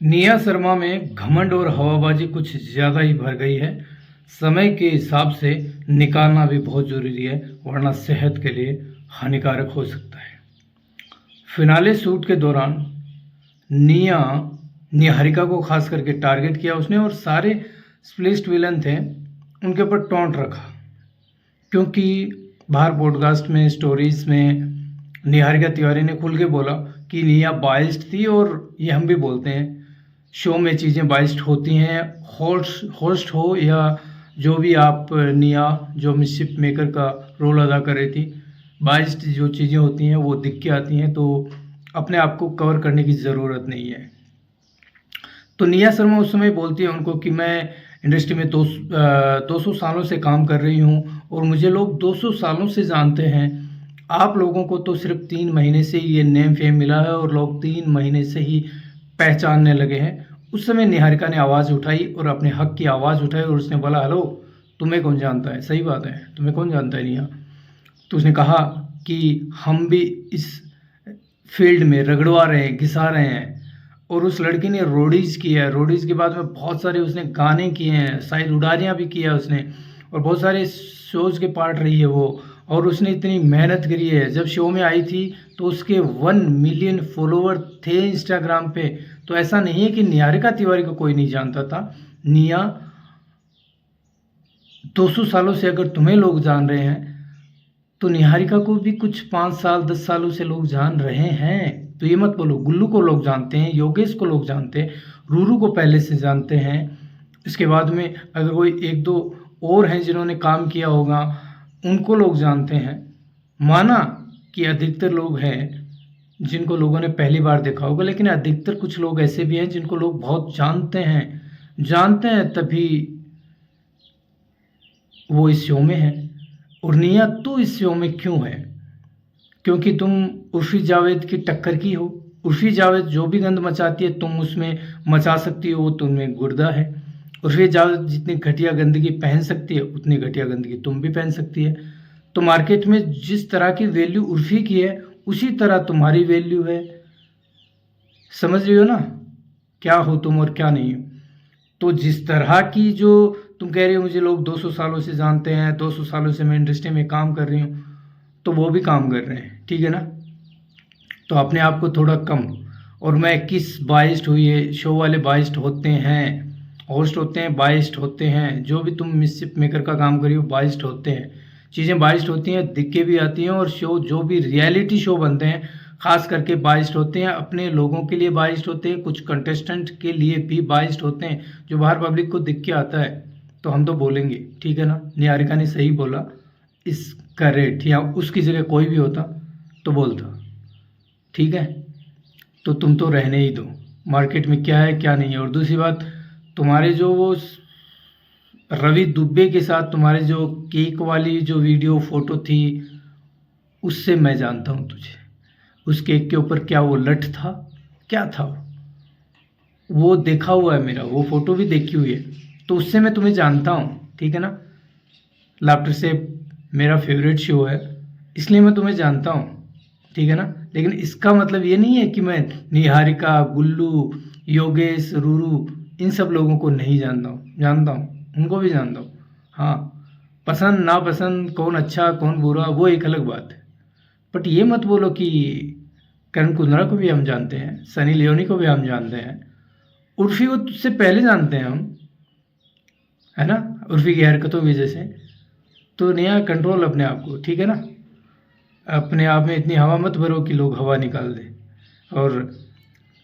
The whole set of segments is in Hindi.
निया शर्मा में घमंड और हवाबाजी कुछ ज़्यादा ही भर गई है। समय के हिसाब से निकालना भी बहुत ज़रूरी है, वरना सेहत के लिए हानिकारक हो सकता है। फिनाले शूट के दौरान निया निहारिका को खास करके टारगेट किया उसने, और सारे स्प्लिस्ट विलन थे उनके ऊपर टॉन्ट रखा, क्योंकि बाहर पॉडकास्ट में स्टोरीज में निहारिका तिवारी ने खुल के बोला कि निया बाइस्ड थी, और ये हम भी बोलते हैं शो में चीज़ें बाइस्ड होती हैं। होस्ट हो या जो भी आप, निया जो मिसशिप मेकर का रोल अदा कर रही थी, बाइस्ड जो चीज़ें होती हैं वो दिख के आती हैं, तो अपने आप को कवर करने की ज़रूरत नहीं है। तो निया शर्मा उस समय बोलती है उनको कि मैं इंडस्ट्री में 200 सालों से काम कर रही हूँ और मुझे लोग 200 सालों से जानते हैं। आप लोगों को तो सिर्फ 3 महीने से ही ये नेम फेम मिला है और लोग 3 महीने से ही पहचानने लगे हैं। उस समय निहारिका ने आवाज़ उठाई और अपने हक की आवाज़ उठाई और उसने बोला, हेलो, तुम्हें कौन जानता है? सही बात है, तुम्हें कौन जानता है निया? तो उसने कहा कि हम भी इस फील्ड में रगड़वा रहे हैं, घिसा रहे हैं। और उस लड़की ने रोडीज़ किया है। रोडीज़ के बाद में बहुत सारे उसने गाने किए हैं, शायद उड़ारियाँ भी किया उसने, और बहुत सारे शोज़ के पार्ट रही है वो। और उसने इतनी मेहनत करी है। जब शो में आई थी तो उसके 1 मिलियन फॉलोवर थे इंस्टाग्राम पे। तो ऐसा नहीं है कि निहारिका तिवारी को कोई नहीं जानता था। निया 200 सालों से अगर तुम्हें लोग जान रहे हैं, तो निहारिका को भी कुछ 5 साल 10 सालों से लोग जान रहे हैं। तो ये मत बोलो। गुल्लू को लोग जानते हैं, योगेश को लोग जानते हैं, रूरू को पहले से जानते हैं। इसके बाद में अगर कोई 1-2 और हैं जिन्होंने काम किया होगा, उनको लोग जानते हैं। माना कि अधिकतर लोग हैं जिनको लोगों ने पहली बार देखा होगा, लेकिन अधिकतर कुछ लोग ऐसे भी हैं जिनको लोग बहुत जानते हैं तभी वो इस शो में है। और निया तो इस शो में क्यों है? क्योंकि तुम उर्फी जावेद की टक्कर की हो। उर्फी जावेद जो भी गंद मचाती है तुम उसमें मचा सकती हो, वो तुम्हें गुर्दा है। उर्फी जावेद जितनी घटिया गंदगी पहन सकती है उतनी घटिया गंदगी तुम भी पहन सकती है। तो मार्केट में जिस तरह की वैल्यू उर्फी की है उसी तरह तुम्हारी वैल्यू है। समझ रही हो ना, क्या हो तुम और क्या नहीं हो? तो जिस तरह की जो तुम कह रही हो मुझे लोग 200 सालों से जानते हैं, 200 सालों से मैं इंडस्ट्री में काम कर रही हूँ, तो वो भी काम कर रहे हैं, ठीक है ना? तो अपने आप को थोड़ा कम। और मैं किस बाइस्ड हुई है, शो वाले बाइस्ड होते हैं, होस्ट होते हैं, बाइस्ड होते हैं। जो भी तुम मिसशिप मेकर का काम करी हो बाइस्ड होते हैं। चीज़ें बाइस्ड होती हैं, दिख के भी आती हैं। और शो जो भी रियलिटी शो बनते हैं खास करके बाइस्ड होते हैं, अपने लोगों के लिए बाइस्ड होते हैं, कुछ कंटेस्टेंट के लिए भी बाइस्ड होते हैं, जो बाहर पब्लिक को दिख के आता है। तो हम तो बोलेंगे, ठीक है ना? निहारिका ने सही बोला। इसका रेट या उसकी जगह कोई भी होता तो बोलता, ठीक है? तो तुम तो रहने ही दो। मार्केट में क्या है क्या नहीं है। और दूसरी बात, तुम्हारे जो वो रवि दुबे के साथ तुम्हारे जो केक वाली जो वीडियो फोटो थी, उससे मैं जानता हूँ तुझे। उस केक के ऊपर क्या वो लट था, क्या था वो देखा हुआ है मेरा, वो फोटो भी देखी हुई है। तो उससे मैं तुम्हें जानता हूँ, ठीक है ना? लाफ्टर शेफ मेरा फेवरेट शो है, इसलिए मैं तुम्हें जानता हूँ, ठीक है ना? लेकिन इसका मतलब ये नहीं है कि मैं निहारिका, गुल्लू, योगेश, रूरू इन सब लोगों को नहीं जानता हूँ, उनको भी जानता हूँ। हाँ, पसंद नापसंद, कौन अच्छा कौन बुरा, वो एक अलग बात है। बट ये मत बोलो कि करण कुंद्रा को भी हम जानते हैं, सनी लियोनी को भी हम जानते हैं, उर्फी को तुझसे पहले जानते हैं हम, है ना? उर्फी की हरकतों की वजह से। तो नया कंट्रोल अपने आप को, ठीक है ना? अपने आप में इतनी हवा मत भरो कि लोग हवा निकाल दें। और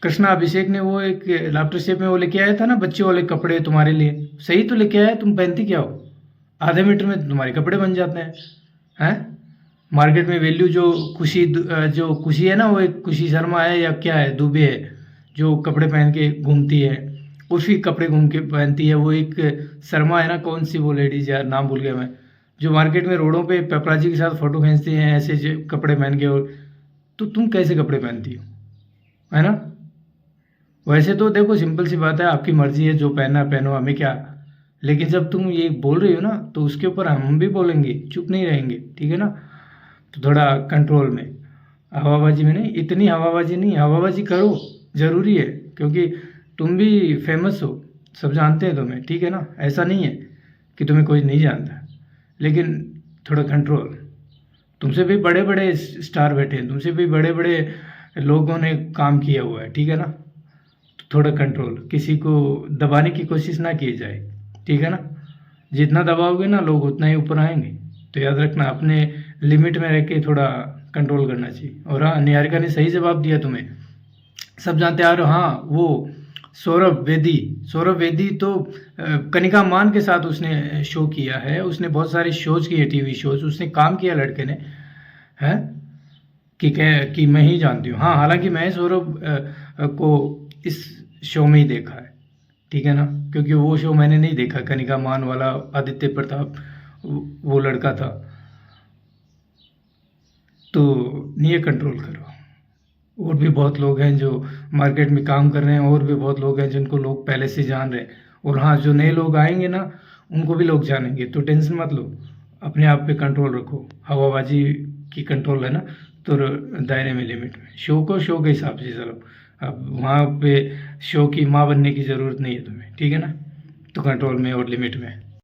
कृष्णा अभिषेक ने वो एक लाफ्टर शेफ में वो लेके आया था ना, बच्चे वाले कपड़े तुम्हारे लिए, सही तो लेके आया, तुम पहनती क्या हो? आधे मीटर में तुम्हारे कपड़े बन जाते हैं। मार्केट में वैल्यू जो जो खुशी है ना, वो एक खुशी शर्मा है या क्या है, दुबे है, जो कपड़े पहन के घूमती है। उर्फी कपड़े घूम के पहनती है। वो एक शर्मा है ना, कौन सी वो लेडीज, यार नाम भूल गया मैं, जो मार्केट में रोडों पे पेपराजी के साथ फोटो खींचती हैं ऐसे कपड़े पहन के। और तो तुम कैसे कपड़े पहनती हो, है ना? वैसे तो देखो, सिंपल सी बात है, आपकी मर्जी है, जो पहनना पहनो, हमें क्या। लेकिन जब तुम ये बोल रही हो ना, तो उसके ऊपर हम भी बोलेंगे, चुप नहीं रहेंगे, ठीक है ना? तो थोड़ा कंट्रोल में, हवाबाजी में नहीं, इतनी हवाबाजी नहीं, हवाबाजी करो ज़रूरी है, क्योंकि तुम भी फेमस हो, सब जानते हैं तुम्हें, ठीक है ना? ऐसा नहीं है कि तुम्हें कोई नहीं जानता, लेकिन थोड़ा कंट्रोल। तुमसे भी बड़े बड़े स्टार बैठे हैं, तुमसे भी बड़े बड़े लोगों ने काम किया हुआ है, ठीक है ना? तो थोड़ा कंट्रोल, किसी को दबाने की कोशिश ना की जाए, ठीक है ना? जितना दबाओगे ना लोग उतना ही ऊपर आएंगे। तो याद रखना, अपने लिमिट में रह के थोड़ा कंट्रोल करना चाहिए। और हाँ, निहारिका ने सही जवाब दिया तुम्हें, सब जानते आ रहे हो। हाँ, वो सौरभ वेदी तो कनिका मान के साथ उसने शो किया है, उसने बहुत सारे शोज किए, टीवी शोज, उसने काम किया लड़के ने, है कि मैं ही जानती हूँ। हाँ, हालांकि मैं सौरभ को इस शो में ही देखा है, ठीक है ना? क्योंकि वो शो मैंने नहीं देखा, कनिका मान वाला, आदित्य प्रताप वो लड़का था। तो ये कंट्रोल करो। और भी बहुत लोग हैं जो मार्केट में काम कर रहे हैं, और भी बहुत लोग हैं जिनको लोग पहले से जान रहे हैं। और हाँ, जो नए लोग आएंगे ना, उनको भी लोग जानेंगे, तो टेंशन मत लो, अपने आप पे कंट्रोल रखो। हवाबाजी की कंट्रोल है ना, तो दायरे में, लिमिट में। शो को शो के हिसाब से चलो, अब वहाँ पे शो की माँ बनने की ज़रूरत नहीं है तुम्हें, ठीक है ना? तो कंट्रोल में और लिमिट में।